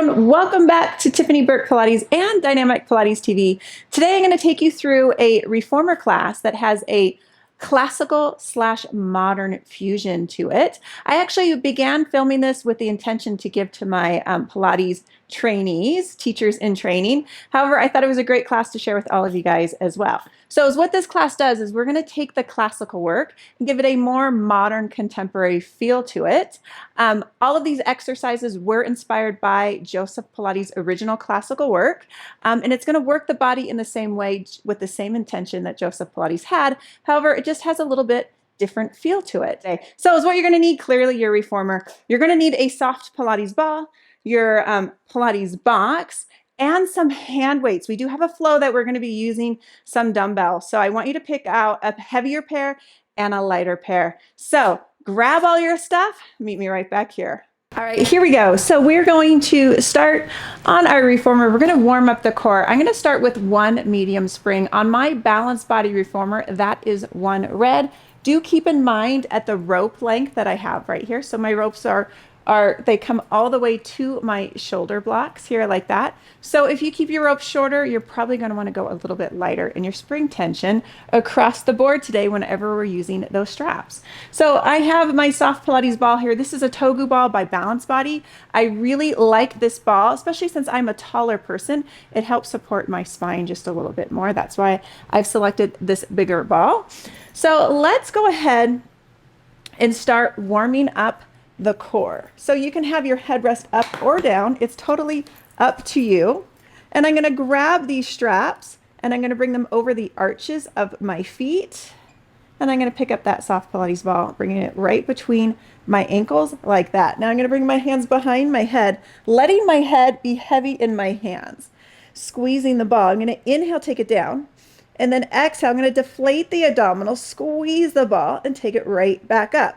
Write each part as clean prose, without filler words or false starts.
everyone. Welcome back to Tiffany, Burke Pilates and Dynamic Pilates TV. Today I'm going to take you through a reformer class that has a classical/modern fusion to it. I actually began filming this with the intention to give to my Pilates trainees, teachers in training. However, I thought it was a great class to share with all of you guys as well. So what this class does is we're going to take the classical work and give it a more modern, contemporary feel to it. All of these exercises were inspired by Joseph Pilates' original classical work, and it's going to work the body in the same way with the same intention that Joseph Pilates had. However, it just has a little bit different feel to it. So is what you're going to need, clearly your reformer. You're going to need a soft Pilates ball, your Pilates box, and some hand weights. We do have a flow that we're going to be using some dumbbells. So I want you to pick out a heavier pair and a lighter pair. So grab all your stuff, meet me right back here. All right, here we go. So we're going to start on our reformer. We're going to warm up the core. I'm going to start with one medium spring. On my balanced body reformer, that is one red. Do keep in mind at the rope length that I have right here. So my ropes they come all the way to my shoulder blocks here like that. So if you keep your rope shorter, you're probably going to want to go a little bit lighter in your spring tension across the board today whenever we're using those straps. So I have my soft Pilates ball here. This is a Togu ball by Balance Body. I really like this ball, especially since I'm a taller person. It helps support my spine just a little bit more. That's why I've selected this bigger ball. So let's go ahead and start warming up the core. So you can have your headrest up or down. It's totally up to you. And I'm going to grab these straps and I'm going to bring them over the arches of my feet. And I'm going to pick up that soft Pilates ball, bringing it right between my ankles like that. Now I'm going to bring my hands behind my head, letting my head be heavy in my hands, squeezing the ball. I'm going to inhale, take it down. And then exhale, I'm going to deflate the abdominals, squeeze the ball, and take it right back up.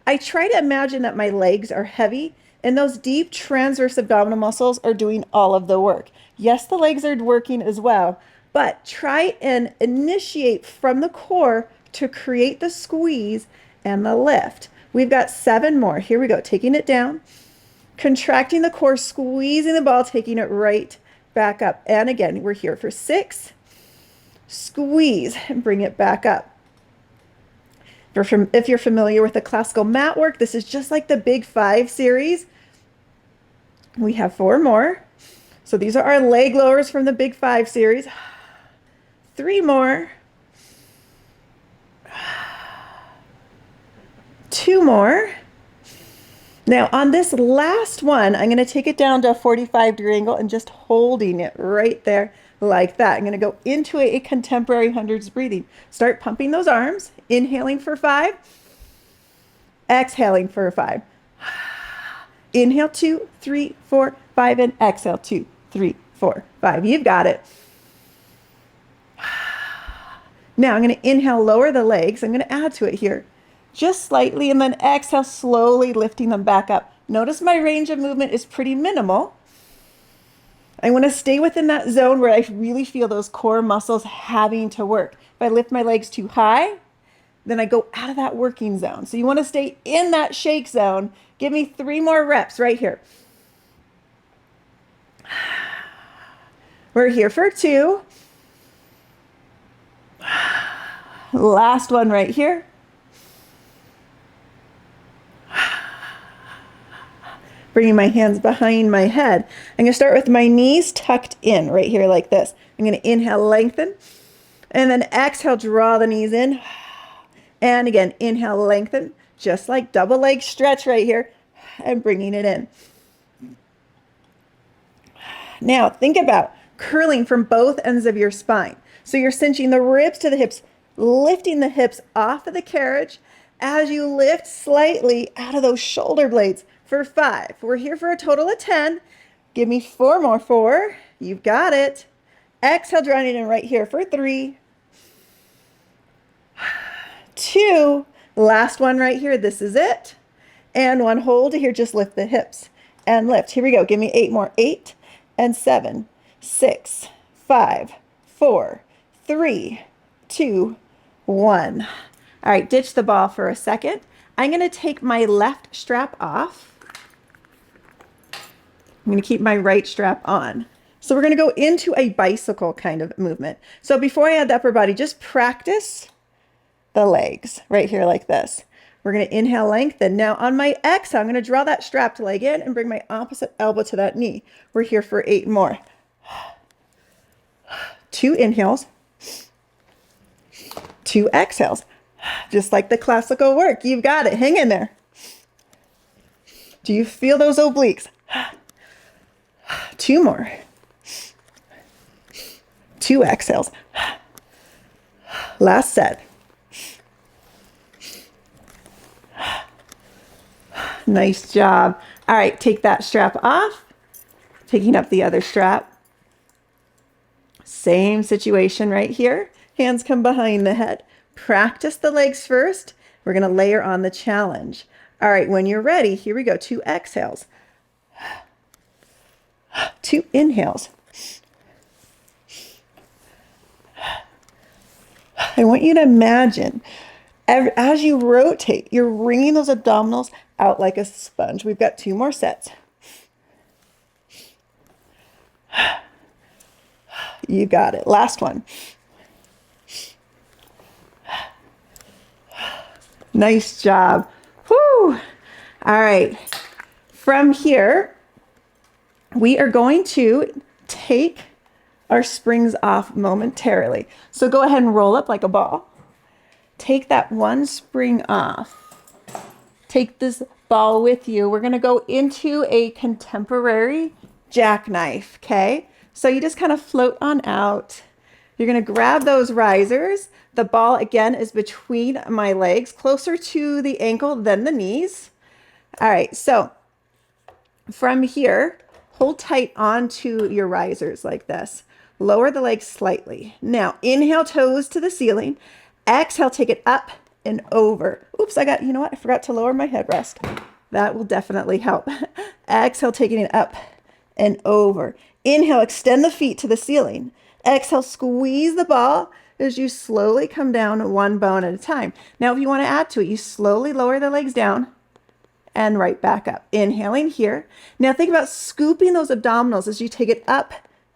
I try to imagine that my legs are heavy and those deep transverse abdominal muscles are doing all of the work. Yes, the legs are working as well, but try and initiate from the core to create the squeeze and the lift. We've got 7 more. Here we go. Taking it down, contracting the core, squeezing the ball, taking it right back up. And again, we're here for 6. Squeeze and bring it back up. If you're familiar with the classical mat work, this is just like the Big 5 series. We have 4 more. So these are our leg lowers from the Big 5 series. 3 more. 2 more. Now on this last one, I'm going to take it down to a 45-degree angle and just holding it right there like that. I'm going to go into a contemporary hundreds breathing. Start pumping those arms, inhaling for 5, exhaling for 5. Inhale 2, 3, 4, 5, and exhale 2, 3, 4, 5. You've got it. Now I'm going to inhale, lower the legs. I'm going to add to it here just slightly, and then exhale, slowly lifting them back up. Notice my range of movement is pretty minimal. I want to stay within that zone where I really feel those core muscles having to work. If I lift my legs too high, then I go out of that working zone. So you want to stay in that shake zone. Give me 3 more reps right here. We're here for 2. Last one right here. Bringing my hands behind my head. I'm going to start with my knees tucked in right here like this. I'm going to inhale, lengthen, and then exhale, draw the knees in. And again, inhale, lengthen, just like double leg stretch right here, and bringing it in. Now think about curling from both ends of your spine. So you're cinching the ribs to the hips, lifting the hips off of the carriage as you lift slightly out of those shoulder blades. For 5. We're here for a total of 10. Give me 4 more. 4. You've got it. Exhale, drawing it in right here for 3. 2. Last one right here. This is it. And 1. Hold here. Just lift the hips and lift. Here we go. Give me 8 more. 8 and 7, 6, 5, 4, 3, 2, 1. All right, ditch the ball for a second. I'm going to take my left strap off. I'm going to keep my right strap on. So we're going to go into a bicycle kind of movement. So before I add the upper body, just practice the legs right here like this. We're going to inhale, lengthen. Now on my exhale, I'm going to draw that strapped leg in and bring my opposite elbow to that knee. We're here for 8 more. 2 inhales, 2 exhales. Just like the classical work. You've got it. Hang in there. Do you feel those obliques? 2 more. 2 exhales. Last set. Nice job. All right, take that strap off. Picking up the other strap. Same situation right here. Hands come behind the head. Practice the legs first. We're going to layer on the challenge. All right, when you're ready, here we go. 2 exhales. 2 inhales. I want you to imagine as you rotate, you're wringing those abdominals out like a sponge. We've got 2 more sets. You got it. Last one. Nice job. Whoo! All right. From here, we are going to take our springs off momentarily. So go ahead and roll up like a ball. Take that one spring off. Take this ball with you. We're going to go into a contemporary jackknife, okay? So you just kind of float on out. You're going to grab those risers. The ball, again, is between my legs, closer to the ankle than the knees. All right, so from here, hold tight onto your risers like this. Lower the legs slightly. Now, inhale, toes to the ceiling. Exhale, take it up and over. Oops, you know what? I forgot to lower my headrest. That will definitely help. Exhale, taking it up and over. Inhale, extend the feet to the ceiling. Exhale, squeeze the ball as you slowly come down 1 bone at a time. Now, if you want to add to it, you slowly lower the legs down and right back up. Inhaling here. Now think about scooping those abdominals as you take it up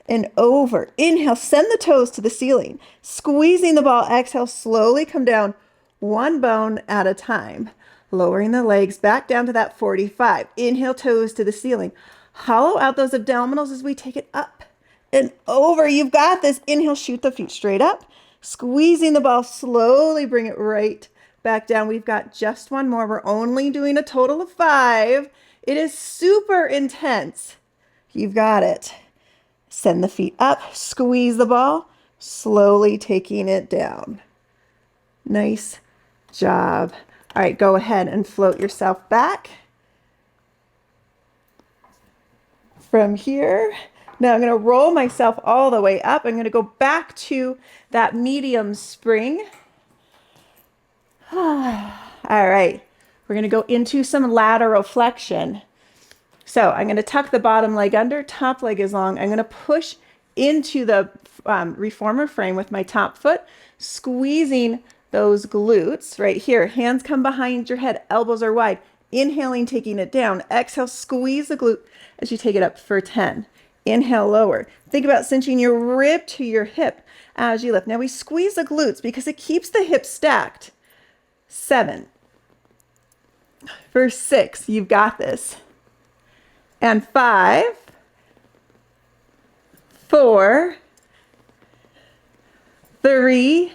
and over. Inhale, send the toes to the ceiling. Squeezing the ball. Exhale, slowly come down 1 bone at a time. Lowering the legs back down to that 45. Inhale, toes to the ceiling. Hollow out those abdominals as we take it up and over. You've got this. Inhale, shoot the feet straight up. Squeezing the ball, slowly bring it right back down. We've got just 1 more. We're only doing a total of 5. It is super intense. You've got it. Send the feet up, squeeze the ball, slowly taking it down. Nice job. All right, go ahead and float yourself back. From here, now I'm going to roll myself all the way up. I'm going to go back to that medium spring. All right, we're going to go into some lateral flexion. So I'm going to tuck the bottom leg under, top leg is long. I'm going to push into the reformer frame with my top foot, squeezing those glutes right here. Hands come behind your head, elbows are wide. Inhaling, taking it down. Exhale, squeeze the glute as you take it up for 10. Inhale, lower. Think about cinching your rib to your hip as you lift. Now we squeeze the glutes because it keeps the hips stacked. 7. For 6, you've got this. And 5, 4, 3,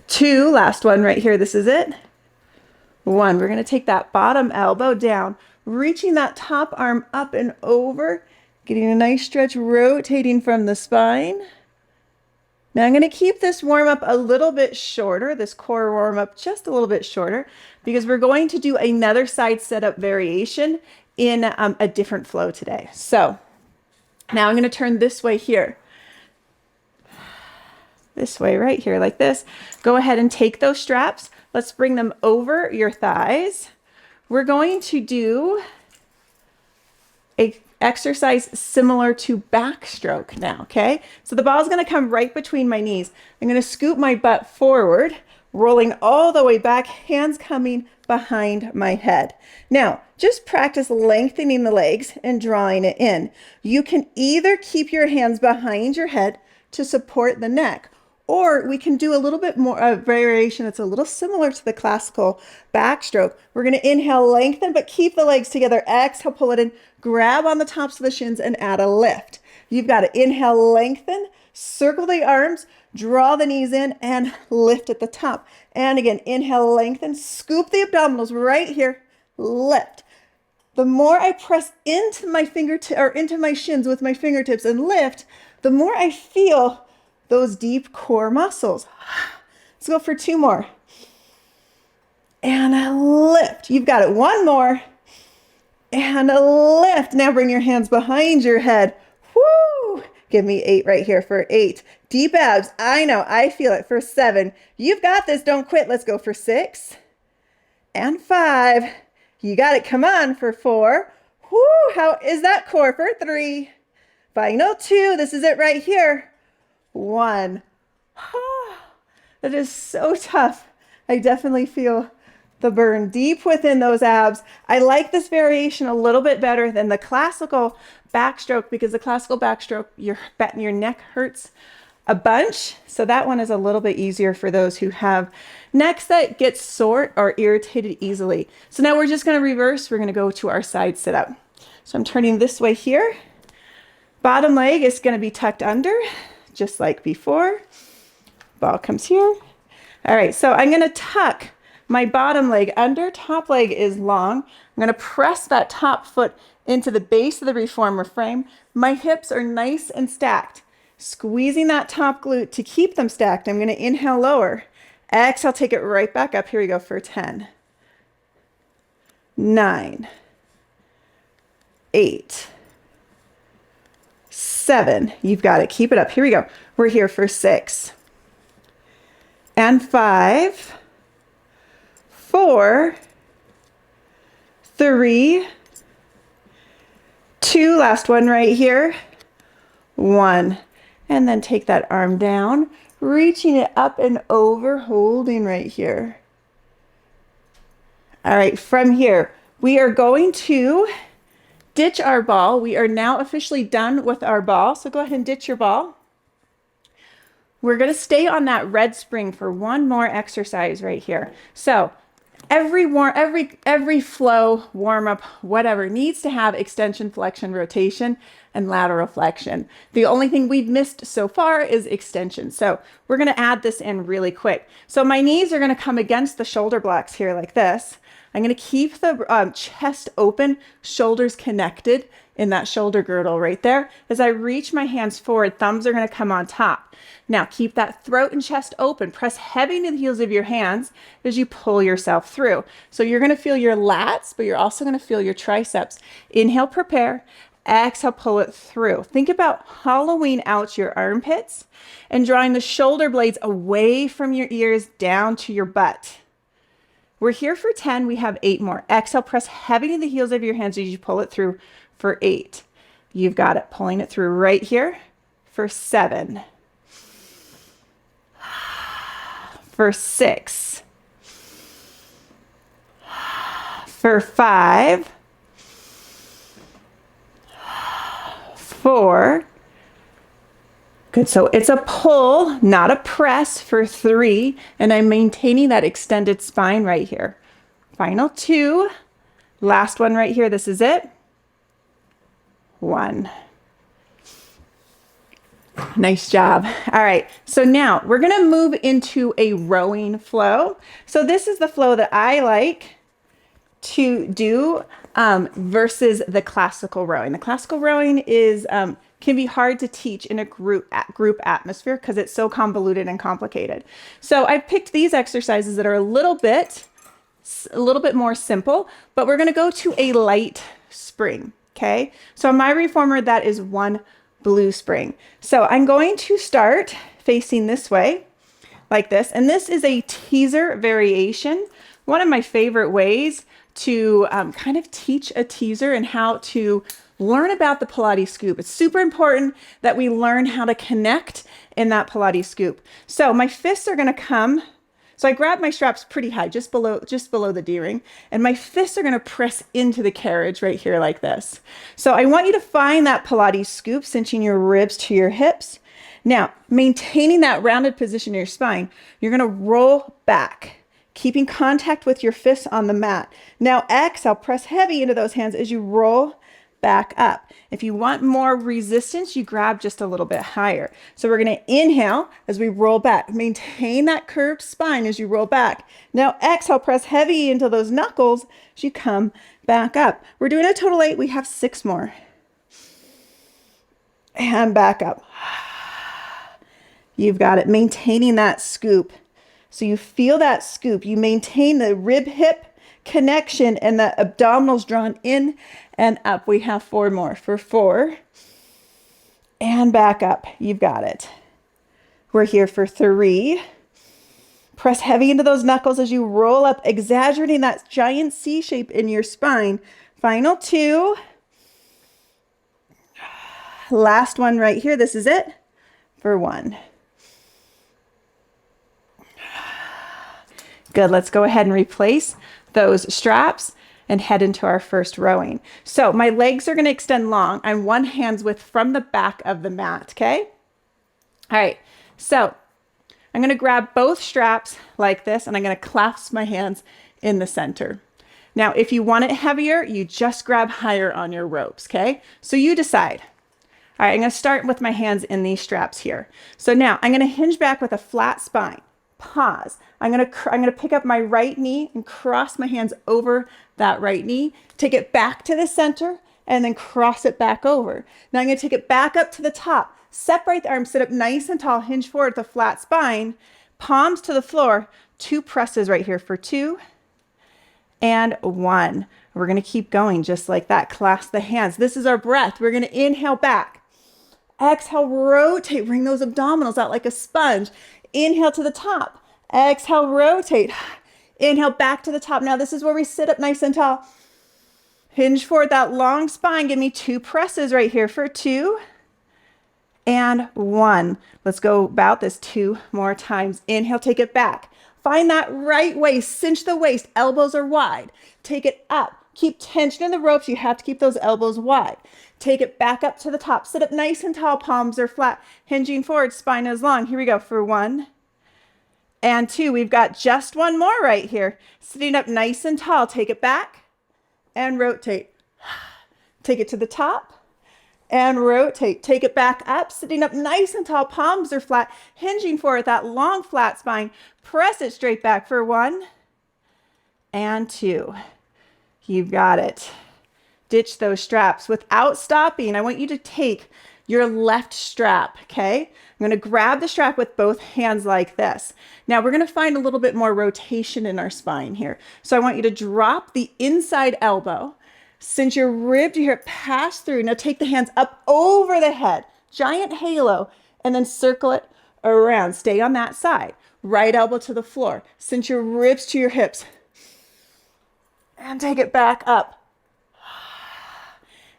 2, last one right here, this is it. 1, we're going to take that bottom elbow down, reaching that top arm up and over, getting a nice stretch, rotating from the spine. Now I'm going to keep this warm up a little bit shorter, this core warm up just a little bit shorter, because we're going to do another side setup variation in a different flow today. So now I'm going to turn this way here. This way right here like this. Go ahead and take those straps. Let's bring them over your thighs. We're going to do a exercise similar to backstroke now, okay? So the ball is going to come right between my knees. I'm going to scoop my butt forward, rolling all the way back, hands coming behind my head. Now, just practice lengthening the legs and drawing it in. You can either keep your hands behind your head to support the neck, or we can do a little bit more variation that's a little similar to the classical backstroke. We're going to inhale, lengthen, but keep the legs together. Exhale, pull it in, grab on the tops of the shins and add a lift. You've got to inhale, lengthen, circle the arms, draw the knees in and lift at the top. And again, inhale, lengthen, scoop the abdominals right here, lift. The more I press into my fingertip or into my shins with my fingertips and lift, the more I feel those deep core muscles. Let's go for 2 more. And a lift. You've got it. 1 more. And a lift. Now bring your hands behind your head. Woo! Give me 8 right here for 8. Deep abs. I know. I feel it for 7. You've got this. Don't quit. Let's go for 6. And 5. You got it. Come on for 4. Woo! How is that core for 3? Final 2. This is it right here. 1. That is so tough. I definitely feel the burn deep within those abs. I like this variation a little bit better than the classical backstroke because the classical backstroke, your neck hurts a bunch. So that one is a little bit easier for those who have necks that get sore or irritated easily. So now we're just going to reverse. We're going to go to our side sit up. So I'm turning this way here. Bottom leg is going to be tucked under, just like before. Ball comes here. All right, so I'm going to tuck my bottom leg under, top leg is long. I'm going to press that top foot into the base of the reformer frame. My hips are nice and stacked. Squeezing that top glute to keep them stacked. I'm going to inhale, lower. Exhale, take it right back up. Here we go for 10, 9, 8, 7. You've got it. Keep it up. Here we go. We're here for 6 and 5, 4, 3, 2. Last one right here. 1. And then take that arm down, reaching it up and over, holding right here. All right, from here, we are going to ditch our ball. We are now officially done with our ball. So go ahead and ditch your ball. We're going to stay on that red spring for one more exercise right here. So every flow, warm up, whatever needs to have extension, flexion, rotation, and lateral flexion. The only thing we've missed so far is extension. So we're going to add this in really quick. So my knees are going to come against the shoulder blocks here like this. I'm going to keep the chest open, shoulders connected in that shoulder girdle right there. As I reach my hands forward, thumbs are going to come on top. Now keep that throat and chest open. Press heavy into the heels of your hands as you pull yourself through. So you're going to feel your lats, but you're also going to feel your triceps. Inhale, prepare. Exhale, pull it through. Think about hollowing out your armpits and drawing the shoulder blades away from your ears down to your butt. We're here for 10. We have 8 more. Exhale, press heavy into the heels of your hands as you pull it through for 8. You've got it. Pulling it through right here for 7. For 6. For 5. 4. Good. So it's a pull, not a press for 3. And I'm maintaining that extended spine right here. Final 2. Last one right here. This is it. 1. Nice job. All right. So now we're going to move into a rowing flow. So this is the flow that I like to do versus the classical rowing. The classical rowing is can be hard to teach in a group atmosphere because it's so convoluted and complicated. So I've picked these exercises that are a little bit more simple, but we're going to go to a light spring. Okay. So on my reformer, that is 1 blue spring. So I'm going to start facing this way like this. And this is a teaser variation. One of my favorite ways to kind of teach a teaser and how to learn about the Pilates scoop. It's super important that we learn how to connect in that Pilates scoop. So my fists are going to come. So I grab my straps pretty high, just below the D-ring, and my fists are going to press into the carriage right here like this. So I want you to find that Pilates scoop, cinching your ribs to your hips. Now, maintaining that rounded position in your spine, you're going to roll back, keeping contact with your fists on the mat. Now exhale, press heavy into those hands as you roll back up. If you want more resistance, you grab just a little bit higher. So we're going to inhale as we roll back. Maintain that curved spine as you roll back. Now exhale, press heavy into those knuckles as you come back up. We're doing a total 8. We have 6 more. And back up. You've got it. Maintaining that scoop. So you feel that scoop. You maintain the rib hip connection and the abdominals drawn in and up. We have 4 more for 4 and back up. You've got it. We're here for 3. Press heavy into those knuckles as you roll up, exaggerating that giant C shape in your spine. Final 2. Last one right here. This is it for 1. Good. Let's go ahead and replace those straps and head into our first rowing. So my legs are going to extend long. I'm 1 hand's width from the back of the mat. Okay. All right. So I'm going to grab both straps like this, and I'm going to clasp my hands in the center. Now, if you want it heavier, you just grab higher on your ropes. Okay. So you decide. All right. I'm going to start with my hands in these straps here. So now I'm going to hinge back with a flat spine. Pause. I'm going to pick up my right knee and cross my hands over that right knee. Take it back to the center and then cross it back over. Now I'm going to take it back up to the top. Separate the arms, sit up nice and tall, hinge forward with a flat spine, palms to the floor, 2 presses right here for 2 and 1. We're going to keep going just like that. Clasp the hands. This is our breath. We're going to inhale back. Exhale, rotate, bring those abdominals out like a sponge. Inhale to the top. Exhale, rotate. Inhale back to the top. Now this is where we sit up nice and tall. Hinge forward, that long spine. Give me 2 presses right here for 2 and 1. Let's go about this 2 more times. Inhale, take it back. Find that right waist. Cinch the waist. Elbows are wide. Take it up. Keep tension in the ropes. You have to keep those elbows wide. Take it back up to the top. Sit up nice and tall. Palms are flat. Hinging forward. Spine is long. Here we go for 1 and 2. We've got just 1 more right here. Sitting up nice and tall. Take it back and rotate. Take it to the top and rotate. Take it back up. Sitting up nice and tall. Palms are flat. Hinging forward. That long flat spine. Press it straight back for 1 and 2. You've got it. Ditch those straps. Without stopping, I want you to take your left strap, okay? I'm going to grab the strap with both hands like this. Now we're going to find a little bit more rotation in our spine here. So I want you to drop the inside elbow, cinch your rib to hear it pass through. Now take the hands up over the head, giant halo, and then circle it around. Stay on that side. Right elbow to the floor. Cinch your ribs to your hips. And take it back up.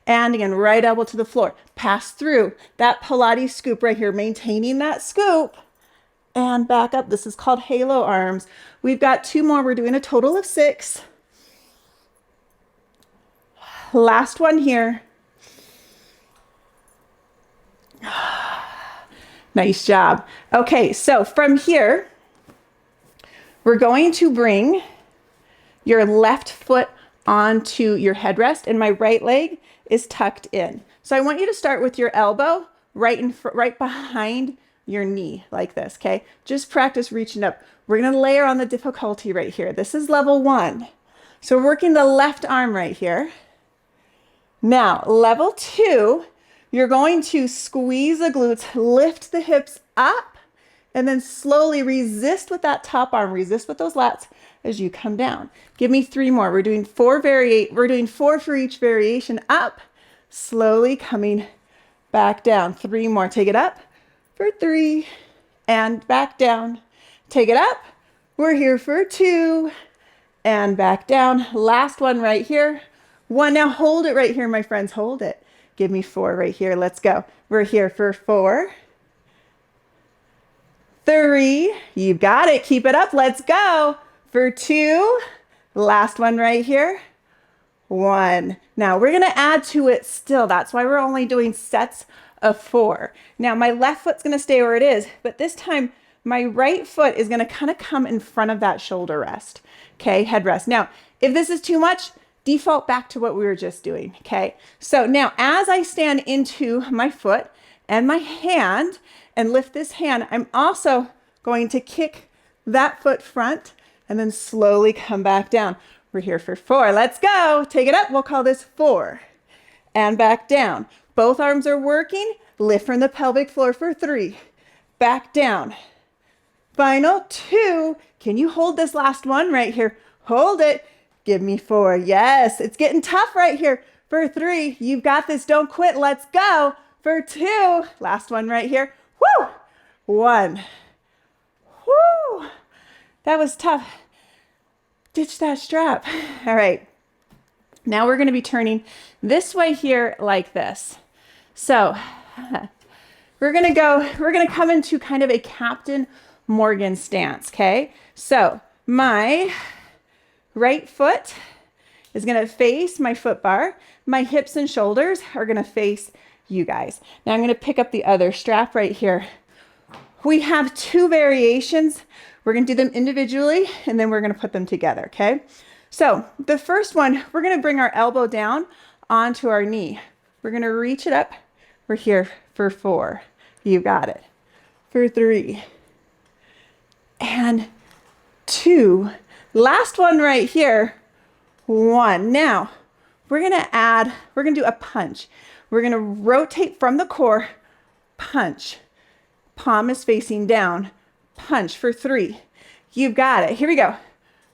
And again, right elbow to the floor. Pass through that Pilates scoop right here, maintaining that scoop. And back up. This is called halo arms. We've got 2 more. We're doing a total of 6. Last one here. Nice job. Okay, so from here, we're going to bring your left foot onto your headrest, and my right leg is tucked in. So I want you to start with your elbow right behind your knee like this, okay? Just practice reaching up. We're going to layer on the difficulty right here. This is level 1. So we're working the left arm right here. Now, level 2, you're going to squeeze the glutes, lift the hips up, and then slowly resist with that top arm. Resist with those lats as you come down. Give me 3 more. We're doing 4 for each variation. Up, slowly coming back down. 3 more. Take it up for 3 and back down. Take it up. We're here for 2 and back down. Last one right here. 1. Now hold it right here, my friends. Hold it. Give me 4 right here. Let's go. We're here for 4, 3. You've got it. Keep it up. Let's go. For 2. Last one right here. 1. Now we're going to add to it still. That's why we're only doing sets of 4. Now my left foot's going to stay where it is, but this time my right foot is going to kind of come in front of that shoulder rest. Okay, head rest. Now, if this is too much, default back to what we were just doing. Okay, so now as I stand into my foot and my hand and lift this hand, I'm also going to kick that foot front and then slowly come back down. We're here for 4. Let's go. Take it up. We'll call this 4. And back down. Both arms are working. Lift from the pelvic floor for 3. Back down. Final 2. Can you hold this last one right here? Hold it. Give me 4. Yes, it's getting tough right here. For 3. You've got this. Don't quit. Let's go. For 2. Last one right here. Woo! 1. Woo! That was tough. Ditch that strap. All right. Now we're going to be turning this way here like this. So we're going to come into kind of a Captain Morgan stance. Okay. So my right foot is going to face my foot bar. My hips and shoulders are going to face you guys. Now I'm going to pick up the other strap right here. We have 2 variations. We're going to do them individually, and then we're going to put them together, okay? So the first one, we're going to bring our elbow down onto our knee. We're going to reach it up. We're here for 4. You got it. For 3. And 2. Last one right here. 1. Now, we're going to do a punch. We're going to rotate from the core, punch. Palm is facing down. Punch for 3. You've got it. Here we go.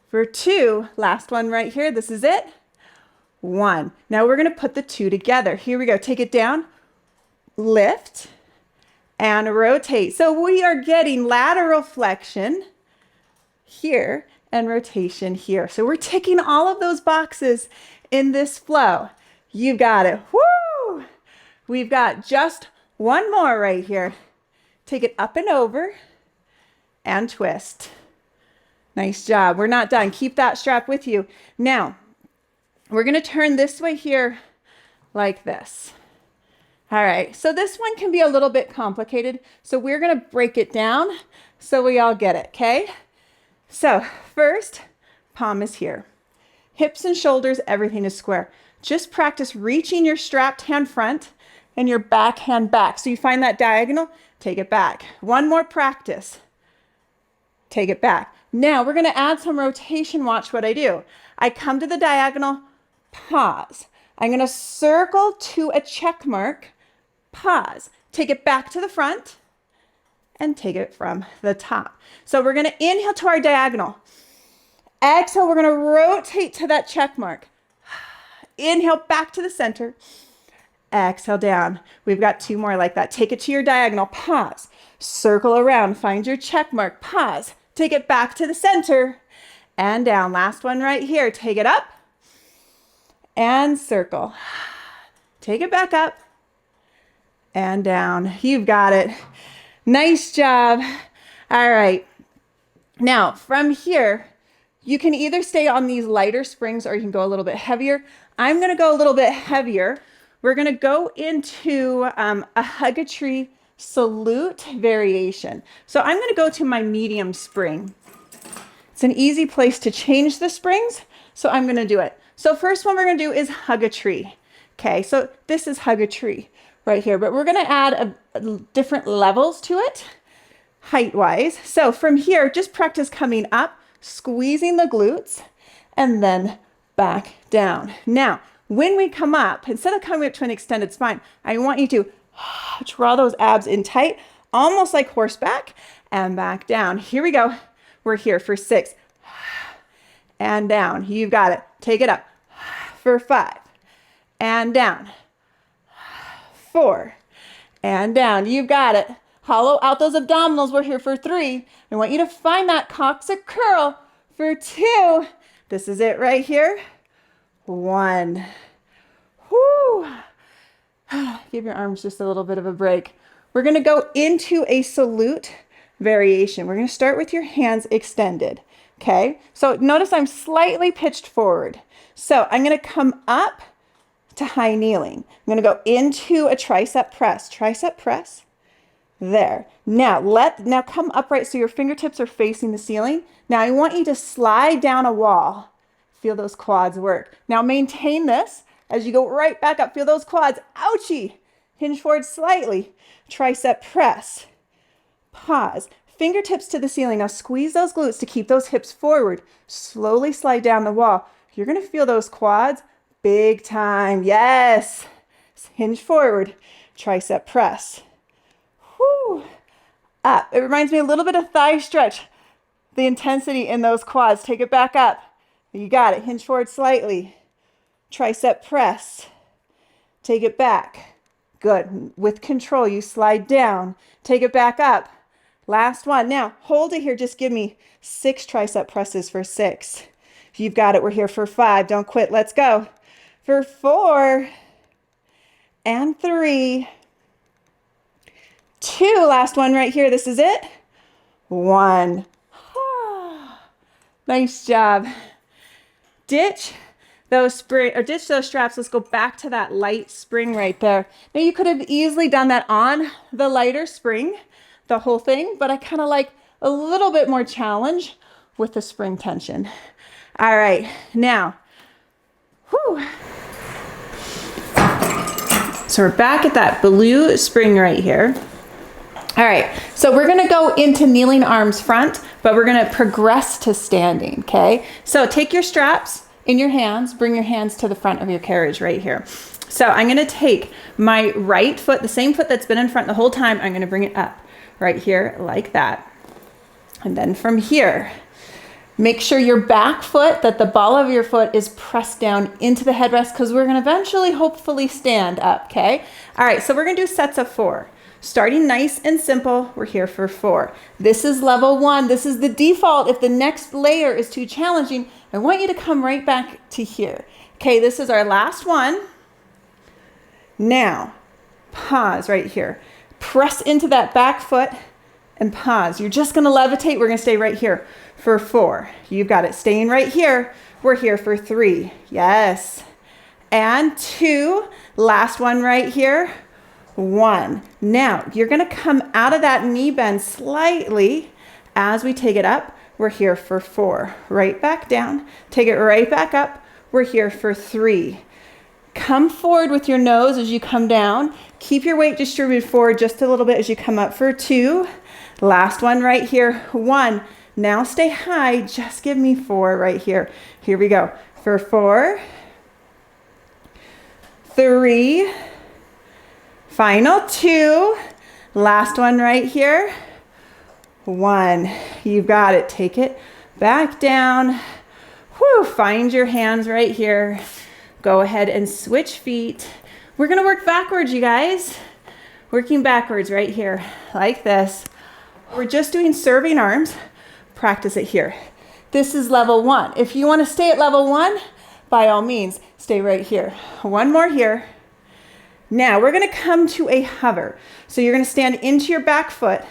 For 2, last one right here. This is it. 1. Now we're going to put the 2 together. Here we go. Take it down, lift, and rotate. So we are getting lateral flexion here and rotation here. So we're ticking all of those boxes in this flow. You've got it. Woo! We've got just one more right here. Take it up and over. And twist. Nice job. We're not done. Keep that strap with you. Now, we're going to turn this way here like this. All right. So this one can be a little bit complicated. So we're going to break it down so we all get it. Okay. So first, palm is here. Hips and shoulders, everything is square. Just practice reaching your strapped hand front and your back hand back. So you find that diagonal, take it back. One more practice. Take it back. Now we're going to add some rotation. Watch what I do. I come to the diagonal, pause. I'm going to circle to a check mark, pause. Take it back to the front and take it from the top. So we're going to inhale to our diagonal. Exhale, we're going to rotate to that check mark. Inhale back to the center. Exhale down. We've got 2 more like that. Take it to your diagonal, pause. Circle around, find your check mark, pause. Take it back to the center and down. Last one right here. Take it up and circle. Take it back up and down. You've got it. Nice job. All right. Now from here, you can either stay on these lighter springs or you can go a little bit heavier. I'm going to go a little bit heavier. We're going to go into a hug-a-tree salute variation. So I'm going to go to my medium spring. It's an easy place to change the springs, so I'm going to do it. So first one we're going to do is hug a tree. Okay, so this is hug a tree right here, but we're going to add different levels to it height-wise. So from here, just practice coming up, squeezing the glutes, and then back down. Now, when we come up, instead of coming up to an extended spine, I want you to draw those abs in tight, almost like horseback, and back down. Here we go. We're here for 6. And down. You've got it. Take it up. For 5. And down. 4. And down. You've got it. Hollow out those abdominals. We're here for 3. I want you to find that coccyx curl for 2. This is it right here. 1. Whoo. Give your arms just a little bit of a break. We're going to go into a salute variation. We're going to start with your hands extended. Okay, so notice I'm slightly pitched forward. So I'm going to come up to high kneeling. I'm going to go into a tricep press. There. Now come upright so your fingertips are facing the ceiling. Now I want you to slide down a wall. Feel those quads work. Now maintain this as you go right back up. Feel those quads. Ouchie. Hinge forward slightly. Tricep press. Pause. Fingertips to the ceiling. Now squeeze those glutes to keep those hips forward. Slowly slide down the wall. You're going to feel those quads big time. Yes. Hinge forward. Tricep press. Whoo. Up. It reminds me a little bit of thigh stretch. The intensity in those quads. Take it back up. You got it. Hinge forward slightly. Tricep press. Take it back. Good. With control, you slide down. Take it back up. Last one. Now, hold it here. Just give me 6 tricep presses for 6. You've got it. We're here for 5. Don't quit. Let's go. For 4 and 3. 2. Last one right here. This is it. 1. Nice job. Ditch those straps. Let's go back to that light spring right there. Now you could have easily done that on the lighter spring, the whole thing, but I kind of like a little bit more challenge with the spring tension. All right, now, whew. So we're back at that blue spring right here. All right, so we're gonna go into kneeling arms front, but we're gonna progress to standing, okay? So take your straps in your hands, bring your hands to the front of your carriage right here. So I'm gonna take my right foot, the same foot that's been in front the whole time, I'm gonna bring it up right here like that. And then from here, make sure your back foot, that the ball of your foot is pressed down into the headrest because we're gonna eventually hopefully stand up, okay? All right, so we're gonna do sets of 4. Starting nice and simple, we're here for 4. This is level 1. This is the default. If the next layer is too challenging, I want you to come right back to here. Okay, this is our last one. Now, pause right here. Press into that back foot and pause. You're just gonna levitate. We're gonna stay right here for 4. You've got it. Staying right here. We're here for 3. Yes. And 2. Last one right here. 1. Now, you're going to come out of that knee bend slightly as we take it up. We're here for 4. Right back down. Take it right back up. We're here for 3. Come forward with your nose as you come down. Keep your weight distributed forward just a little bit as you come up for 2. Last one right here. 1. Now stay high. Just give me 4 right here. Here we go. For 4. 3. Final 2. Last one right here. 1. You've got it. Take it back down. Whew. Find your hands right here. Go ahead and switch feet. We're going to work backwards, you guys. Working backwards right here, like this. We're just doing serving arms. Practice it here. This is level 1. If you want to stay at level 1, by all means, stay right here. One more here. Now we're going to come to a hover. So you're going to stand into your back foot,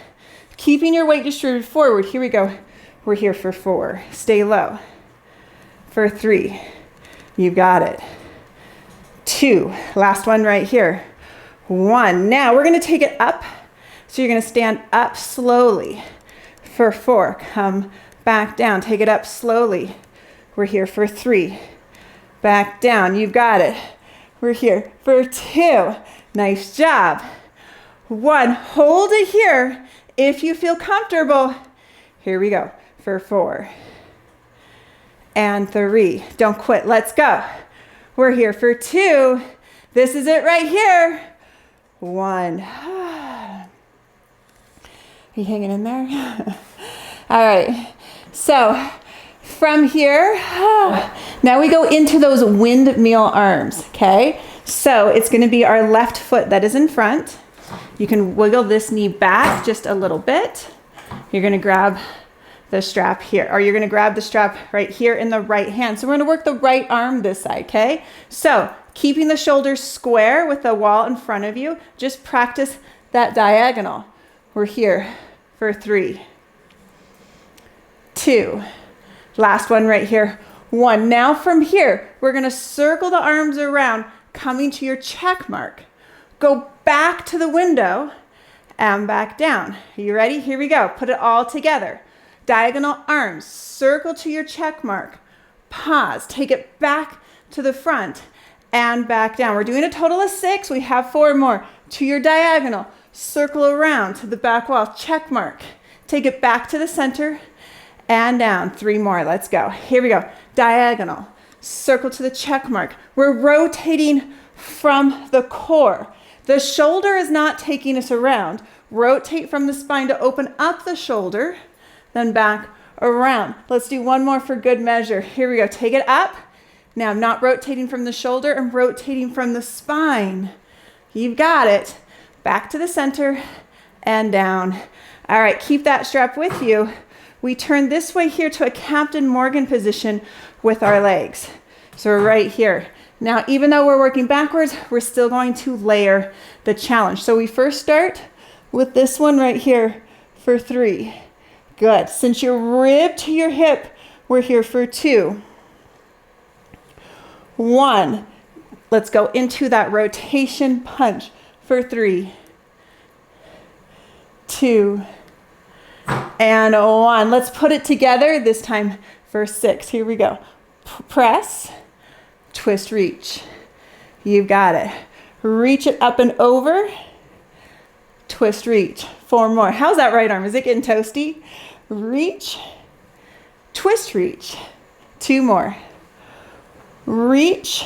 keeping your weight distributed forward. Here we go. We're here for 4. Stay low. For 3. You've got it. 2. Last one right here. 1. Now we're going to take it up. So you're going to stand up slowly. For 4. Come back down. Take it up slowly. We're here for 3. Back down. You've got it. We're here for 2. Nice job. 1. Hold it here if you feel comfortable. Here we go. For 4. And 3. Don't quit. Let's go. We're here for 2. This is it right here. 1. Are you hanging in there? All right. So from here, now we go into those windmill arms, okay? So it's going to be our left foot that is in front. You can wiggle this knee back just a little bit. You're going to grab the strap here, or you're going to grab the strap right here in the right hand. So we're going to work the right arm this side, okay? So keeping the shoulders square with the wall in front of you, just practice that diagonal. We're here for 3, 2. Last one right here. 1. Now from here, we're going to circle the arms around, coming to your check mark. Go back to the window and back down. Are you ready? Here we go. Put it all together. Diagonal arms, circle to your check mark. Pause. Take it back to the front and back down. We're doing a total of 6. We have 4 more. To your diagonal, circle around to the back wall, check mark. Take it back to the center and down. 3 more. Let's go. Here we go. Diagonal, circle to the check mark. We're rotating from the core. The shoulder is not taking us around. Rotate from the spine to open up the shoulder, then back around. Let's do one more for good measure. Here we go. Take it up. Now I'm not rotating from the shoulder, I'm rotating from the spine. You've got it. Back to the center and down. All right, keep that strap with you. We turn this way here to a Captain Morgan position with our legs. So we're right here. Now, even though we're working backwards, we're still going to layer the challenge. So we first start with this one right here for 3. Good. Cinch your rib to your hip. We're here for 2. 1. Let's go into that rotation punch for 3, 2, and 1. Let's put it together this time for 6. Here we go. Press, twist, reach. You've got it. Reach it up and over. Twist, reach. 4 more. How's that right arm? Is it getting toasty? Reach, twist, reach. 2 more. Reach,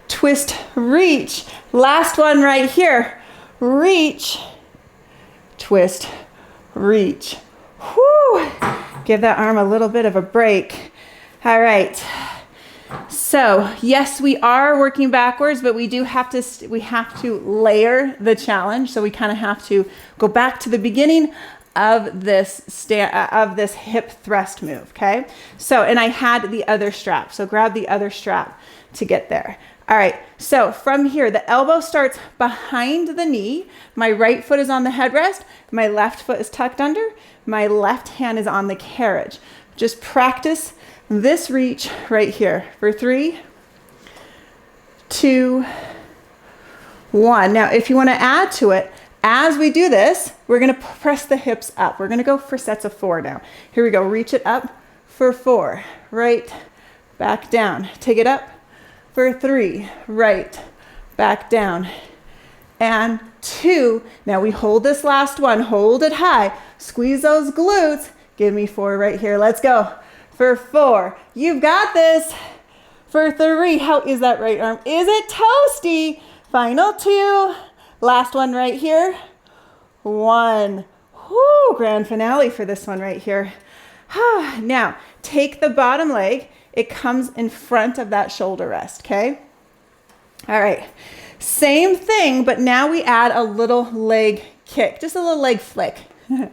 twist, reach. Last one right here. Reach, twist, reach. Whew. Give that arm a little bit of a break. All right. So yes, we are working backwards, but we do have to layer the challenge. So we kind of have to go back to the beginning of this hip thrust move. Okay. So, and I had the other strap. So grab the other strap to get there. All right. So from here, the elbow starts behind the knee. My right foot is on the headrest. My left foot is tucked under. My left hand is on the carriage. Just practice this reach right here for 3, 2, 1. Now, if you want to add to it, as we do this, we're going to press the hips up. We're going to go for sets of 4 now. Here we go. Reach it up for 4. Right, back down. Take it up for 3. Right, back down. And 2. Now we hold this last one. Hold it high. Squeeze those glutes. Give me 4 right here. Let's go. For 4. You've got this. For 3. How is that right arm? Is it toasty? Final 2. Last one right here. 1. Whoo, grand finale for this one right here. Now, take the bottom leg. It comes in front of that shoulder rest, okay? All right. Same thing, but now we add a little leg kick, just a little leg flick. All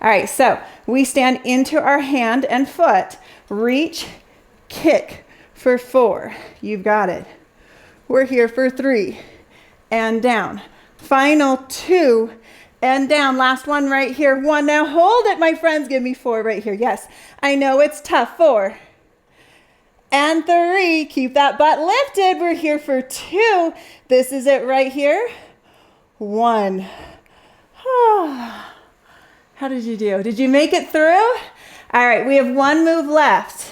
right, so we stand into our hand and foot. Reach, kick for 4. You've got it. We're here for 3 and down. Final 2 and down. Last one right here. 1. Now hold it, my friends. Give me 4 right here. Yes, I know it's tough. 4 and 3. Keep that butt lifted. We're here for 2. This is it right here. 1. How did you do? Did you make it through? All right, we have 1 move left.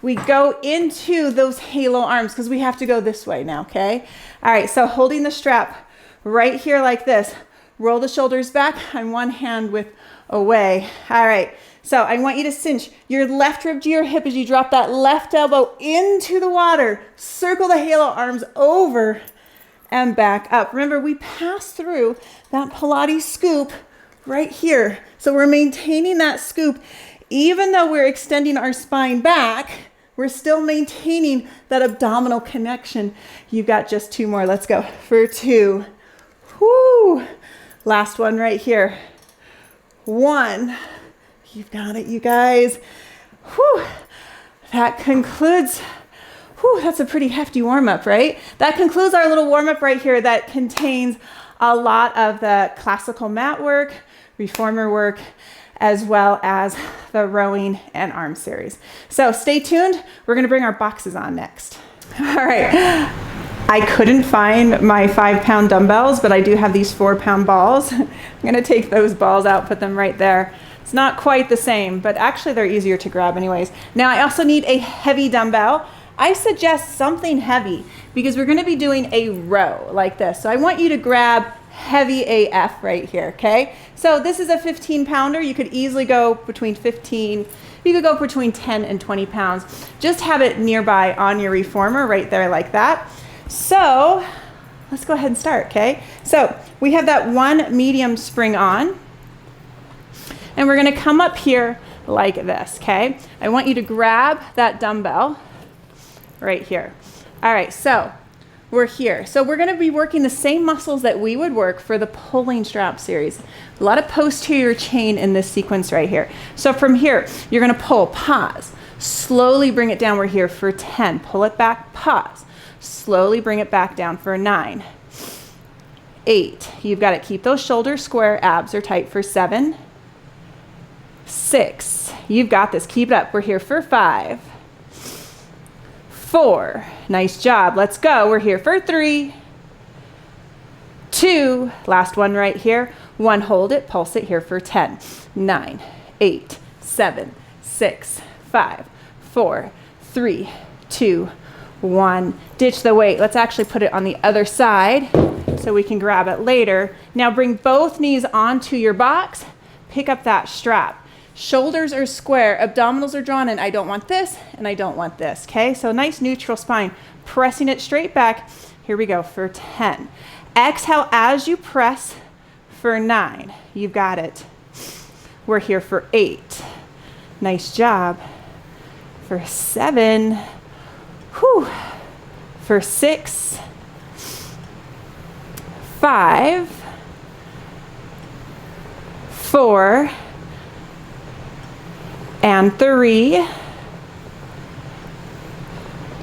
We go into those halo arms because we have to go this way now, okay? All right, so holding the strap right here like this. Roll the shoulders back on one hand with away. All right, so I want you to cinch your left rib to your hip as you drop that left elbow into the water. Circle the halo arms over and back up. Remember, we pass through that Pilates scoop right here. So we're maintaining that scoop. Even though we're extending our spine back, we're still maintaining that abdominal connection. You've got just 2 more. Let's go for 2. Whoo! Last one right here. 1. You've got it, you guys. Whew. That concludes. Whew, that's a pretty hefty warm-up, right? That concludes our little warm-up right here that contains a lot of the classical mat work, reformer work, as well as the rowing and arm series. So stay tuned. We're gonna bring our boxes on next. All right. I couldn't find my 5-pound dumbbells, but I do have these 4-pound balls. I'm gonna take those balls out, put them right there. It's not quite the same, but actually they're easier to grab anyways. Now I also need a heavy dumbbell. I suggest something heavy because we're gonna be doing a row like this. So I want you to grab heavy AF right here, okay? So this is a 15-pounder. You could easily go between 15, you could go between 10 and 20 pounds. Just have it nearby on your reformer right there like that. So let's go ahead and start, okay? So we have that one medium spring on, and we're gonna come up here like this, okay? I want you to grab that dumbbell right here. All right, so we're here. So we're gonna be working the same muscles that we would work for the pulling strap series. A lot of posterior chain in this sequence right here. So from here, you're gonna pull, pause, slowly bring it down. We're here for 10, pull it back, pause. Slowly bring it back down for 9, 8. You've got to keep those shoulders square, abs are tight for 7, 6. You've got this. Keep it up. We're here for 5, 4. Nice job. Let's go. We're here for 3, 2. Last one right here. 1. Hold it. Pulse it here for 10, 9, 8, 7, 6, 5, 4, 3, 2, 1. Ditch the weight. Let's actually put it on the other side so we can grab it later. Now bring both knees onto your box. Pick up that strap. Shoulders are square, abdominals are drawn in. I don't want this and I don't want this, okay? So nice neutral spine. Pressing it straight back. Here we go for 10. Exhale as you press for 9. You've got it. We're here for 8. Nice job. For 7. Whew. For 6, 5, 4, and 3,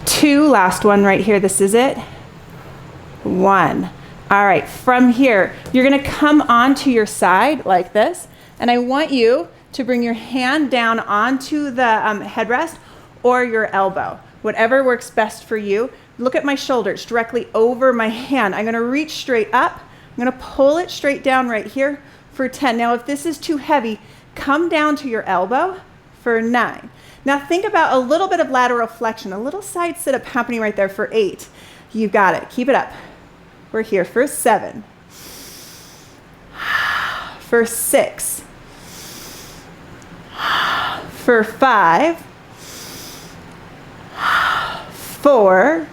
2, last one right here, this is it, 1. All right, from here, you're gonna come onto your side like this, and I want you to bring your hand down onto the headrest or your elbow. Whatever works best for you. Look at my shoulders directly over my hand. I'm gonna reach straight up. I'm gonna pull it straight down right here for 10. Now, if this is too heavy, come down to your elbow for 9. Now think about a little bit of lateral flexion, a little side sit up happening right there for 8. You got it, keep it up. We're here for 7. For 6. For 5. 4,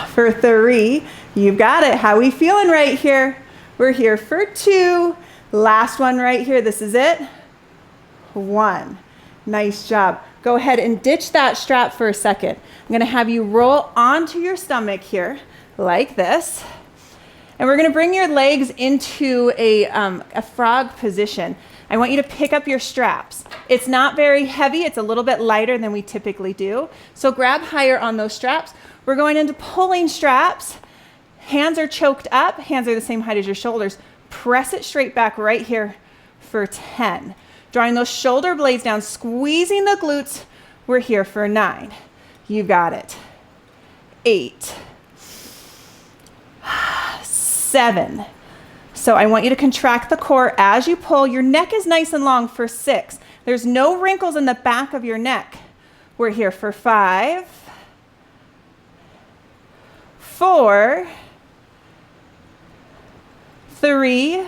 for 3, you've got it. How we feeling right here? We're here for 2, last one right here, this is it, 1. Nice job. Go ahead and ditch that strap for a second. I'm gonna have you roll onto your stomach here, like this, and we're gonna bring your legs into a frog position. I want you to pick up your straps. It's not very heavy, it's a little bit lighter than we typically do. So grab higher on those straps. We're going into pulling straps. Hands are choked up, hands are the same height as your shoulders. Press it straight back right here for 10. Drawing those shoulder blades down, squeezing the glutes. We're here for 9. You got it. 8. 7. So I want you to contract the core as you pull. Your neck is nice and long for 6. There's no wrinkles in the back of your neck. We're here for 5, 4, 3,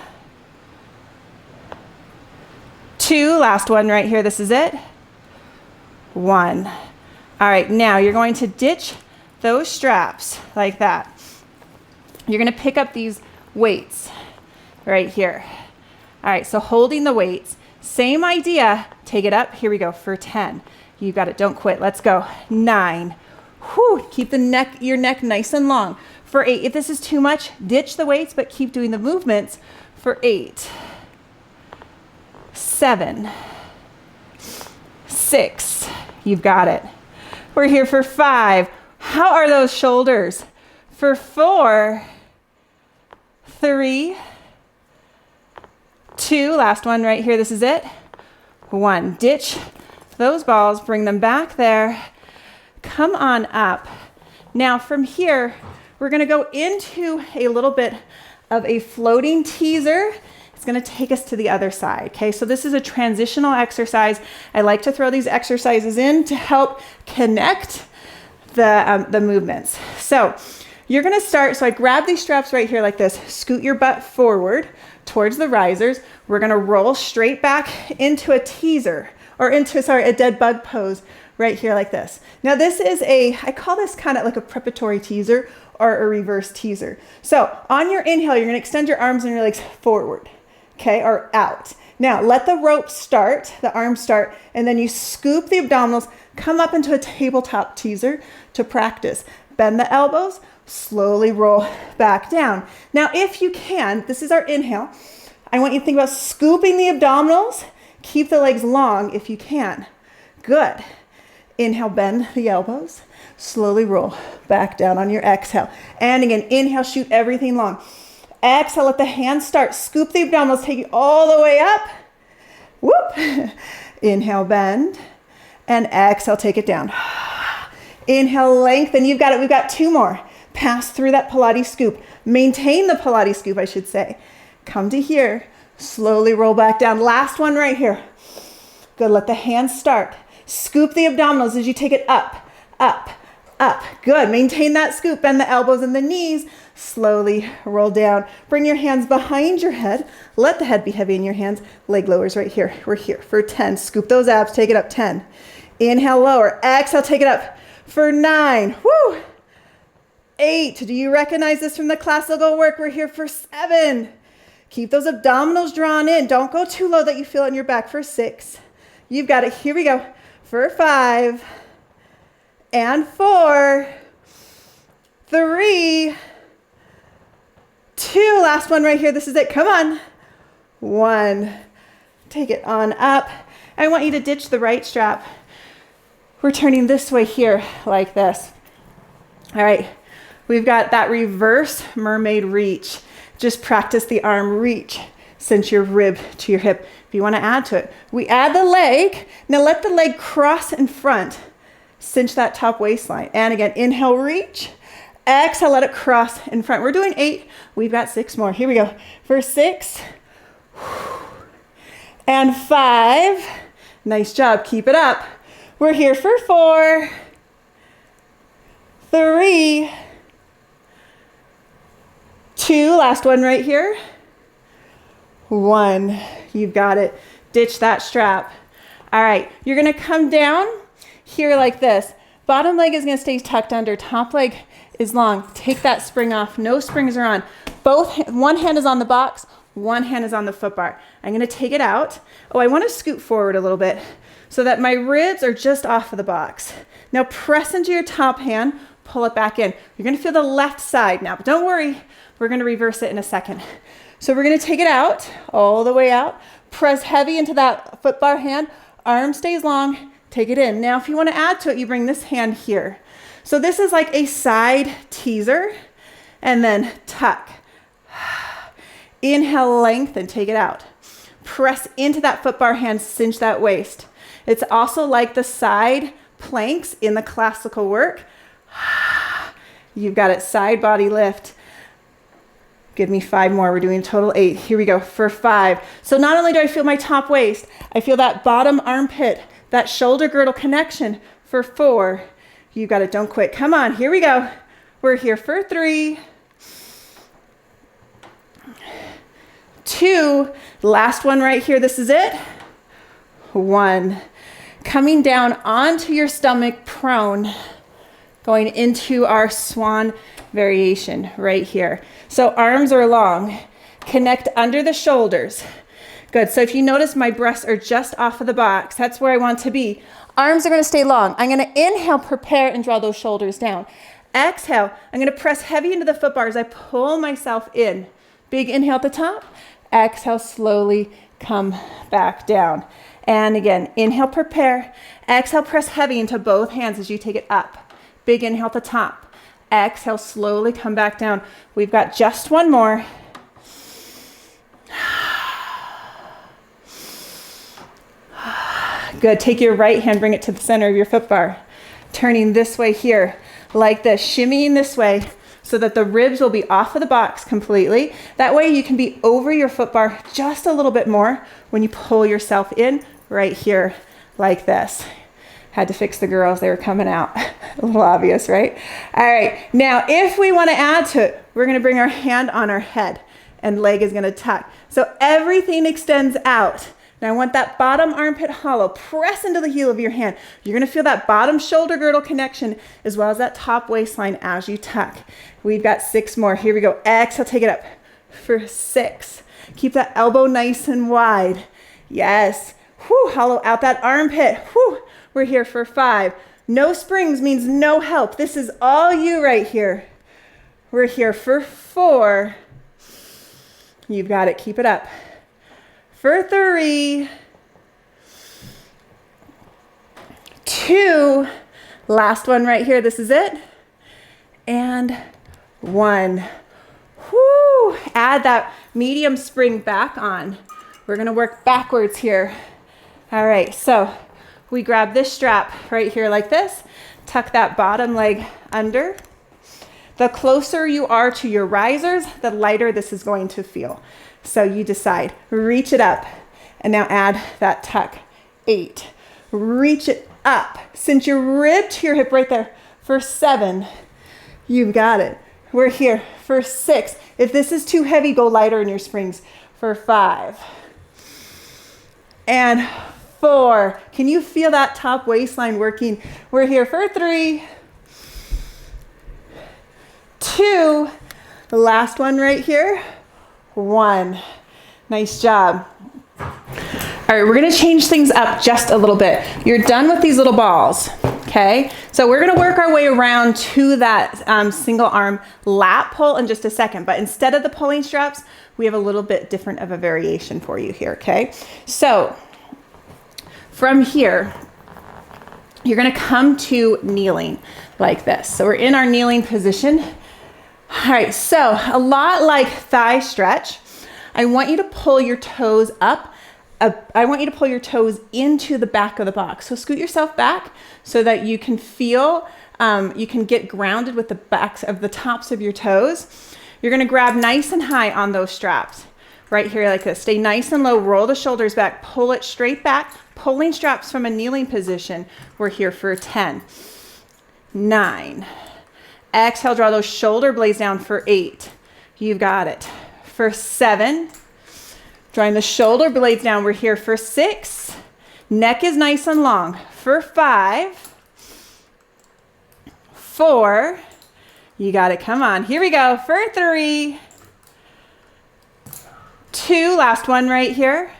2, last one right here, this is it, 1. All right, now you're going to ditch those straps like that. You're gonna pick up these weights right here. All right, so holding the weights, same idea, take it up, here we go, for 10. You got it, don't quit, let's go. 9, whew, keep your neck nice and long. For 8, if this is too much, ditch the weights, but keep doing the movements. For 8, 7, 6, you've got it. We're here for 5. How are those shoulders? For 4, 3, 2, last one right here, this is it. 1, ditch those balls, bring them back there. Come on up. Now from here, we're gonna go into a little bit of a floating teaser. It's gonna take us to the other side, okay? So this is a transitional exercise. I like to throw these exercises in to help connect the movements. So you're gonna start, so I grab these straps right here like this, scoot your butt forward towards the risers. We're gonna roll straight back into a teaser, or into, sorry, a dead bug pose right here like this. Now this is I call this kind of like a preparatory teaser or a reverse teaser. So on your inhale, you're gonna extend your arms and your legs forward, okay, or out. Now let the rope start, the arms start, and then you scoop the abdominals, come up into a tabletop teaser to practice. Bend the elbows, slowly roll back down. Now if you can, this is our inhale, I want you to think about scooping the abdominals, keep the legs long if you can. Good. Inhale, bend the elbows, slowly roll back down on your exhale. And again, inhale, shoot everything long. Exhale, let the hands start. Scoop the abdominals, take you all the way up. Whoop. Inhale, bend. And exhale, take it down. Inhale, lengthen. You've got it. We've got 2 more. Pass through that Pilates scoop. Maintain the Pilates scoop, I should say. Come to here. Slowly roll back down. Last one right here. Good. Let the hands start. Scoop the abdominals as you take it up, up, up. Good. Maintain that scoop. Bend the elbows and the knees. Slowly roll down. Bring your hands behind your head. Let the head be heavy in your hands. Leg lowers right here. We're here for 10. Scoop those abs. Take it up. 10. Inhale, lower. Exhale, take it up for 9. Woo! 8. Do you recognize this from the classical work? We're here for 7. Keep those abdominals drawn in. Don't go too low that you feel it in your back. For 6. You've got it. Here we go. For 5. And 4. 3. 2. Last one right here. This is it. Come on. 1. Take it on up. I want you to ditch the right strap. We're turning this way here like this. All right. We've got that reverse mermaid reach. Just practice the arm reach. Cinch your rib to your hip. If you want to add to it, we add the leg. Now let the leg cross in front. Cinch that top waistline. And again, inhale, reach. Exhale, let it cross in front. We're doing 8. We've got 6 more. Here we go. For 6. And 5. Nice job. Keep it up. We're here for 4. 3. 2. Last one right here. 1. You've got it. Ditch that strap. All right. You're going to come down here like this. Bottom leg is going to stay tucked under. Top leg is long. Take that spring off. No springs are on. One hand is on the box. One hand is on the foot bar. I'm going to take it out. Oh, I want to scoot forward a little bit so that my ribs are just off of the box. Now press into your top hand. Pull it back in. You're going to feel the left side now, but don't worry. We're going to reverse it in a second. So we're going to take it out, all the way out. Press heavy into that foot bar hand. Arm stays long. Take it in. Now, if you want to add to it, you bring this hand here. So this is like a side teaser, and then tuck. Inhale, lengthen, take it out. Press into that foot bar hand, cinch that waist. It's also like the side planks in the classical work. You've got it, side body lift. Give me 5 more. We're doing a total 8. Here we go for 5. So not only do I feel my top waist, I feel that bottom armpit, that shoulder girdle connection. For 4. You got it. Don't quit. Come on. Here we go. We're here for 3. 2. Last one right here. This is it. 1. Coming down onto your stomach, prone. Going into our swan variation right here. So arms are long. Connect under the shoulders. Good. So if you notice, my breasts are just off of the box. That's where I want to be. Arms are going to stay long. I'm going to inhale, prepare, and draw those shoulders down. Exhale. I'm going to press heavy into the foot bars. I pull myself in. Big inhale at the top. Exhale, slowly come back down. And again, inhale, prepare. Exhale, press heavy into both hands as you take it up. Big inhale at the top. Exhale, slowly come back down. We've got just one more. Good. Take your right hand, bring it to the center of your foot bar. Turning this way here, like this, shimmying this way so that the ribs will be off of the box completely. That way you can be over your foot bar just a little bit more when you pull yourself in right here, like this. Had to fix the girls, they were coming out. A little obvious, right? All right, now if we want to add to it, we're going to bring our hand on our head and leg is going to tuck. So everything extends out. Now I want that bottom armpit hollow. Press into the heel of your hand. You're going to feel that bottom shoulder girdle connection as well as that top waistline as you tuck. We've got 6 more. Here we go. Exhale, take it up for 6. Keep that elbow nice and wide. Yes. Whew, hollow out that armpit. Whew. We're here for 5. No springs means no help. This is all you right here. We're here for 4. You've got it. Keep it up. For 3. 2. Last one right here. This is it. And 1. Whoo! Add that medium spring back on. We're going to work backwards here. All right, so we grab this strap right here like this. Tuck that bottom leg under. The closer you are to your risers, the lighter this is going to feel. So you decide. Reach it up. And now add that tuck. 8. Reach it up. Cinch your rib to your hip right there. For 7. You've got it. We're here for 6. If this is too heavy, go lighter in your springs. For 5. And 4. Can you feel that top waistline working? We're here for 3. 2. The last one right here. 1. Nice job. All right, we're going to change things up just a little bit. You're done with these little balls, okay? So we're going to work our way around to that single arm lat pull in just a second. But instead of the pulling straps, we have a little bit different of a variation for you here, okay? So from here, you're going to come to kneeling like this. So we're in our kneeling position. All right, so a lot like thigh stretch, I want you to pull your toes up. I want you to pull your toes into the back of the box. So scoot yourself back so that you can feel, you can get grounded with the backs of the tops of your toes. You're going to grab nice and high on those straps right here like this. Stay nice and low, roll the shoulders back, pull it straight back, pulling straps from a kneeling position. We're here for 10, 9. Exhale, draw those shoulder blades down for 8. You've got it. For 7. Drawing the shoulder blades down, we're here for 6. Neck is nice and long. For 5. 4. You got it. Come on. Here we go. For 3. 2. Last one right here.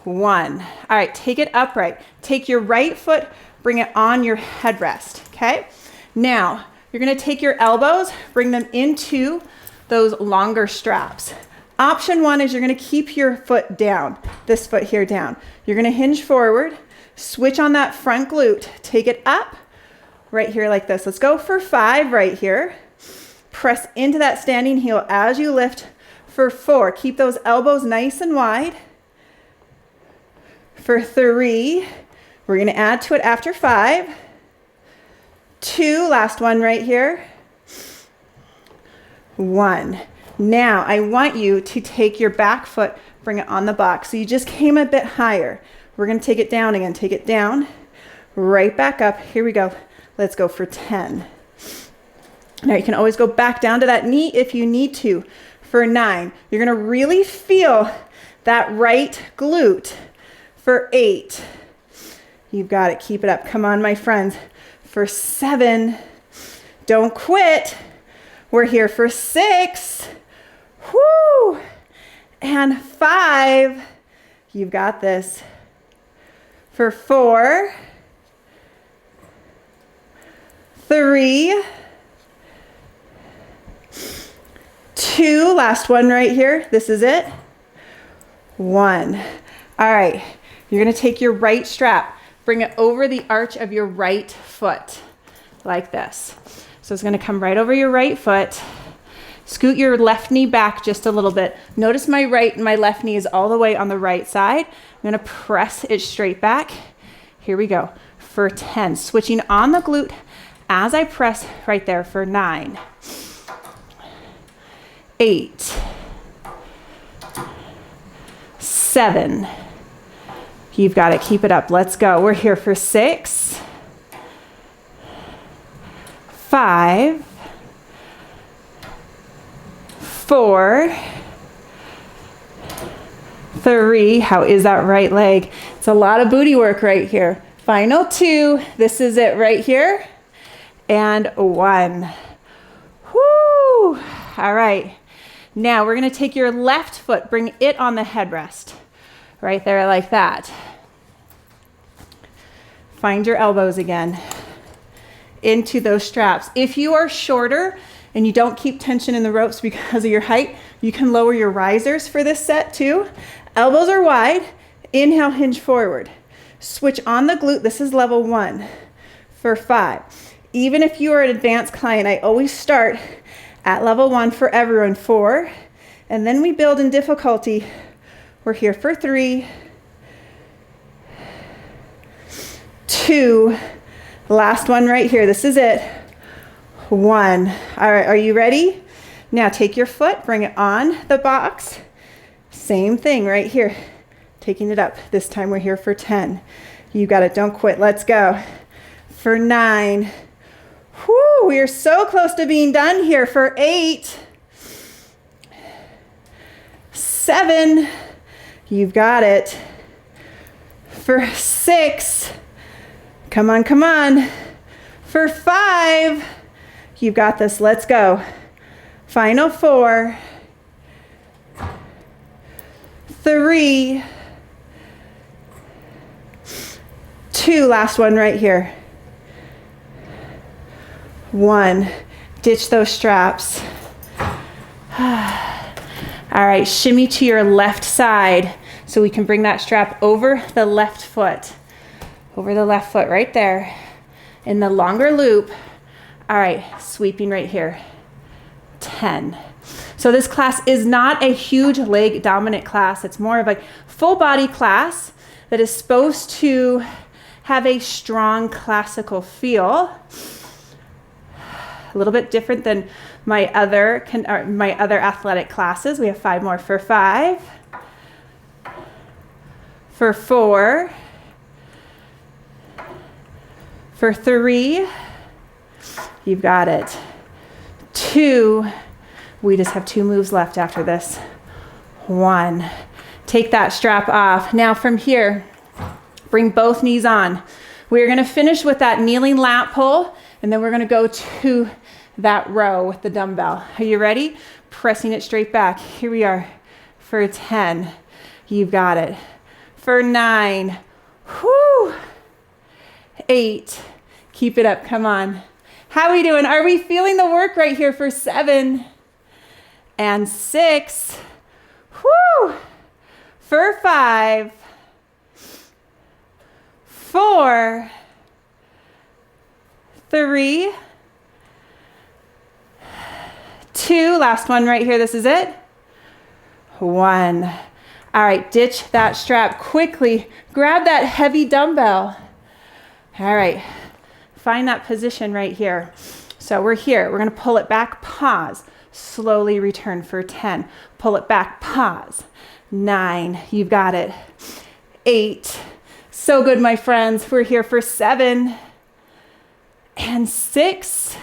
1. All right. Take it upright. Take your right foot, bring it on your headrest. Okay. Now, you're going to take your elbows, bring them into those longer straps. Option 1 is you're going to keep your foot down, this foot here down. You're going to hinge forward, switch on that front glute, take it up right here like this. Let's go for 5 right here. Press into that standing heel as you lift. For 4, keep those elbows nice and wide. For 3, we're going to add to it after 5. 2, last one right here. 1. Now I want you to take your back foot, bring it on the box. So you just came a bit higher. We're going to take it down again. Take it down, right back up. Here we go. Let's go for 10. Now you can always go back down to that knee if you need to. For 9, you're going to really feel that right glute. For 8, you've got it. Keep it up. Come on, my friends. For 7, don't quit. We're here for 6. Whoo! And 5, you've got this. For 4, 3, 2, last one right here. This is it. 1. All right, you're gonna take your right strap, bring it over the arch of your right foot, like this. So it's gonna come right over your right foot. Scoot your left knee back just a little bit. Notice my right and my left knee is all the way on the right side. I'm gonna press it straight back. Here we go. For 10, switching on the glute as I press right there for 9, 8, 7. You've got it. Keep it up. Let's go. We're here for 6, 5, 4, 3. How is that right leg? It's a lot of booty work right here. Final 2. This is it right here. And 1. Whoo! All right. Now we're going to take your left foot, bring it on the headrest. Right there like that. Find your elbows again into those straps. If you are shorter and you don't keep tension in the ropes because of your height, you can lower your risers for this set too. Elbows are wide. Inhale, hinge forward. Switch on the glute. This is level 1 for 5. Even if you are an advanced client, I always start at level 1 for everyone, 4, and then we build in difficulty. We're here for 3, 2, last one right here. This is it. 1. All right, are you ready? Now take your foot, bring it on the box. Same thing right here. Taking it up. This time we're here for 10. You got it. Don't quit. Let's go. For 9. Whoo, we are so close to being done here. For 8. 7. You've got it. For 6. Come on, come on. For 5. You've got this. Let's go. Final 4. 3. 2. Last one right here. 1. Ditch those straps. All right, shimmy to your left side so we can bring that strap over the left foot. Over the left foot right there. In the longer loop. All right, sweeping right here. 10. So this class is not a huge leg dominant class. It's more of a full body class that is supposed to have a strong classical feel. A little bit different than my other athletic classes. We have 5 more. For 5, for 4, for 3, you've got it. 2, we just have 2 moves left after this. 1, take that strap off. Now from here, bring both knees on. We're gonna finish with that kneeling lat pull, and then we're gonna go to that row with the dumbbell. Are you ready? Pressing it straight back. Here we are for 10. You've got it. For 9. Whoo. 8. Keep it up. Come on. How are we doing? Are we feeling the work right here for 7 and 6? Whoo. For 5. 4. 3. 2, last one right here. This is it. 1. All right, ditch that strap quickly. Grab that heavy dumbbell. All right, find that position right here. So we're here. We're going to pull it back, pause, slowly return for 10. Pull it back, pause. 9, you've got it. 8, so good, my friends. We're here for 7 and 6.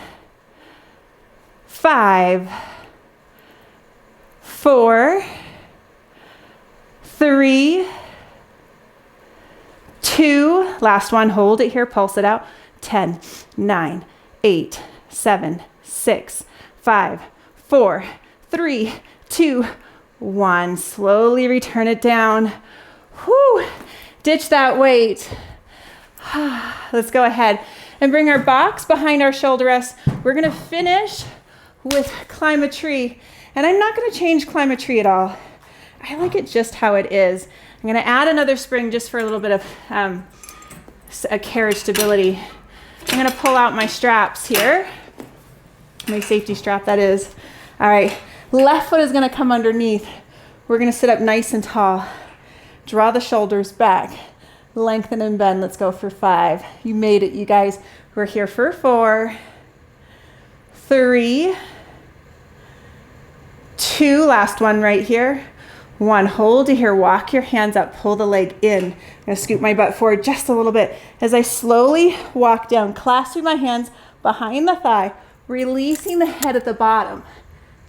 5, 4, 3, 2, last one, hold it here, pulse it out. 10, 9, 8, 7, 6, 5, 4, 3, 2, 1. Slowly return it down. Whew. Ditch that weight. Let's go ahead and bring our box behind our shoulder rest. We're gonna finish with climb a tree. And I'm not gonna change climb a tree at all. I like it just how it is. I'm gonna add another spring just for a little bit of a carriage stability. I'm gonna pull out my straps here. My safety strap, that is. All right, left foot is gonna come underneath. We're gonna sit up nice and tall. Draw the shoulders back. Lengthen and bend. Let's go for 5. You made it, you guys. We're here for 4, 3, 2. Last one right here. 1. Hold to here. Walk your hands up. Pull the leg in. I'm going to scoot my butt forward just a little bit as I slowly walk down, clasping my hands behind the thigh, releasing the head at the bottom.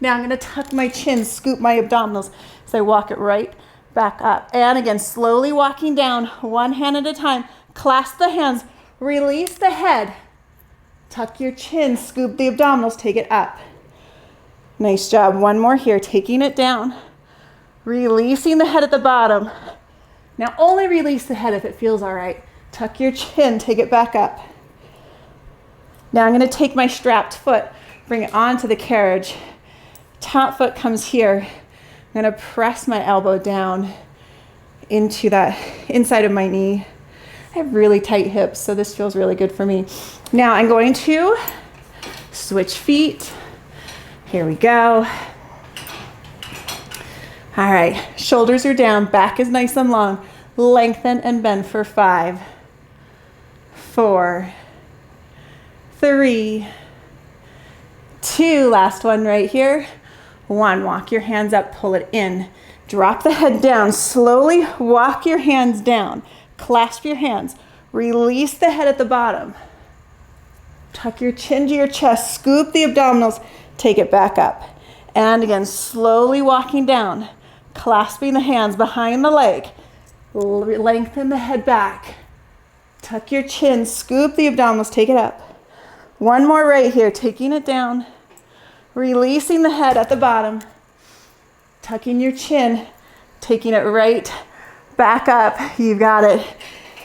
Now I'm going to tuck my chin, scoop my abdominals as I walk it right back up. And again, slowly walking down, one hand at a time. Clasp the hands, release the head, tuck your chin, scoop the abdominals, take it up. Nice job. One more here, taking it down, releasing the head at the bottom. Now only release the head if it feels all right. Tuck your chin, take it back up. Now I'm going to take my strapped foot, bring it onto the carriage. Top foot comes here. I'm going to press my elbow down into that inside of my knee. I have really tight hips, so this feels really good for me. Now I'm going to switch feet. Here we go. All right, shoulders are down, back is nice and long. Lengthen and bend for 5, 4, 3, 2. Last one right here. 1. Walk your hands up, pull it in. Drop the head down. Slowly walk your hands down. Clasp your hands. Release the head at the bottom. Tuck your chin to your chest. Scoop the abdominals. Take it back up. And again, slowly walking down. Clasping the hands behind the leg. Lengthen the head back. Tuck your chin. Scoop the abdominals. Take it up. One more right here. Taking it down. Releasing the head at the bottom, tucking your chin, taking it right back up. You got it.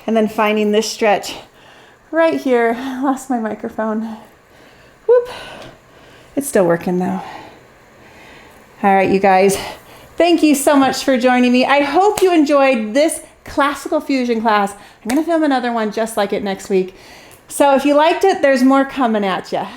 And then finding this stretch right here. Lost my microphone. Whoop. It's still working though. All right, you guys. Thank you so much for joining me. I hope you enjoyed this classical fusion class. I'm going to film another one just like it next week. So if you liked it, there's more coming at you.